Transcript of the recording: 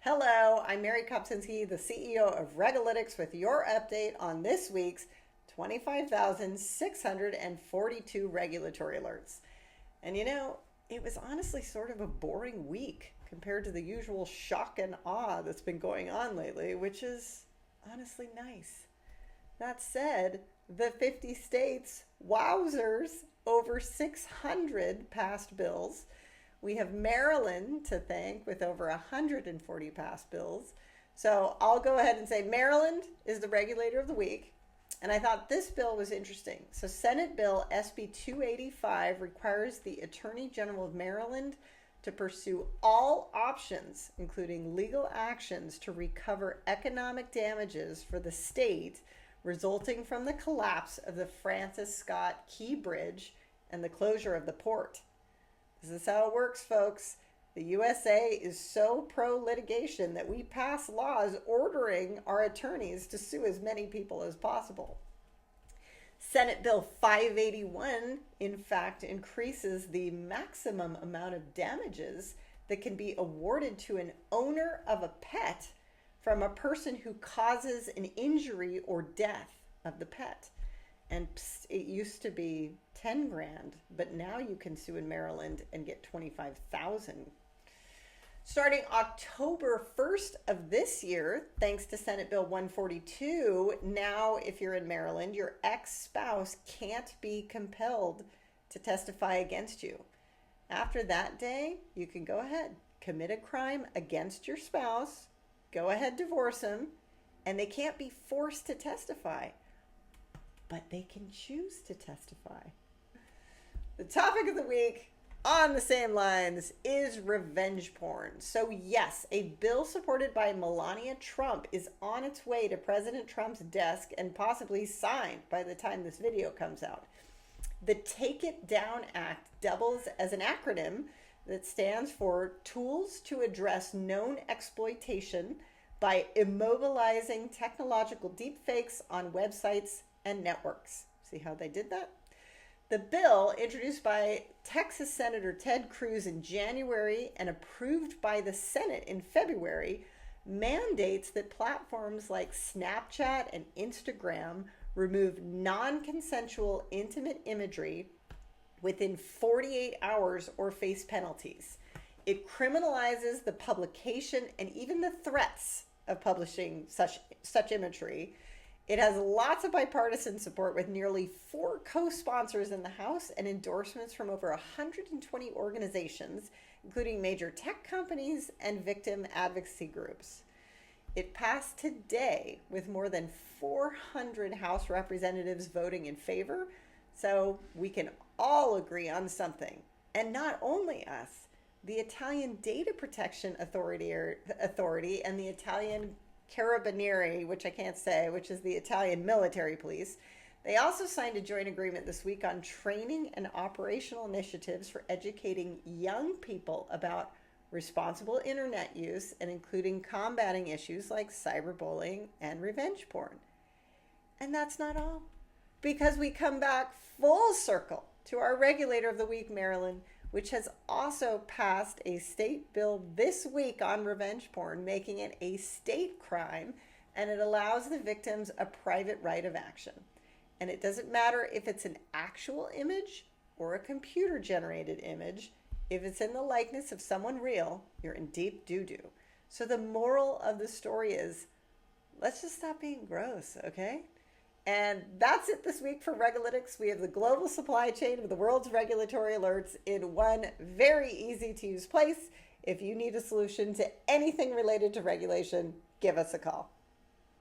Hello, I'm Mary Kopczynski, the CEO of RegAlytics, with your update on this week's 25,642 regulatory alerts. And it was honestly sort of a boring week compared to the usual shock and awe that's been going on lately, which is honestly nice. That said, the 50 states, wowzers, over 600 passed bills. We have Maryland to thank with over 140 passed bills. So I'll go ahead and say Maryland is the regulator of the week. And I thought this bill was interesting. So Senate Bill SB 285 requires the Attorney General of Maryland to pursue all options, including legal actions, to recover economic damages for the state resulting from the collapse of the Francis Scott Key Bridge and the closure of the port. This is how it works, folks. The USA is so pro-litigation that we pass laws ordering our attorneys to sue as many people as possible. Senate Bill 581, in fact, increases the maximum amount of damages that can be awarded to an owner of a pet from a person who causes an injury or death of the pet. And it used to be 10 grand, but now you can sue in Maryland and get 25,000. Starting October 1st of this year, thanks to Senate Bill 142, now if you're in Maryland, your ex-spouse can't be compelled to testify against you. After that day, you can go ahead, commit a crime against your spouse, go ahead, divorce him, and they can't be forced to testify, but they can choose to testify. The topic of the week, on the same lines, is revenge porn. So yes, a bill supported by Melania Trump is on its way to President Trump's desk and possibly signed by the time this video comes out. The Take It Down Act doubles as an acronym that stands for Tools to Address Known Exploitation by Immobilizing Technological Deepfakes on Websites and Networks. See how they did that? The bill, introduced by Texas Senator Ted Cruz in January and approved by the Senate in February, mandates that platforms like Snapchat and Instagram remove non-consensual intimate imagery within 48 hours or face penalties. It criminalizes the publication and even the threats of publishing such imagery. It has lots of bipartisan support with nearly 4 co-sponsors in the House and endorsements from over 120 organizations, including major tech companies and victim advocacy groups. It passed today with more than 400 House representatives voting in favor, so we can all agree on something. And not only us, the Italian Data Protection Authority and the Italian Carabinieri, which I can't say, which is the Italian military police. They also signed a joint agreement this week on training and operational initiatives for educating young people about responsible internet use and including combating issues like cyberbullying and revenge porn. And that's not all, because we come back full circle to our regulator of the week, Maryland, which has also passed a state bill this week on revenge porn, making it a state crime, and it allows the victims a private right of action. And it doesn't matter if it's an actual image or a computer-generated image. If it's in the likeness of someone real, you're in deep doo-doo. So the moral of the story is, let's just stop being gross, okay? And that's it this week for RegAlytics. We have the global supply chain of the world's regulatory alerts in one very easy to use place. If you need a solution to anything related to regulation, give us a call.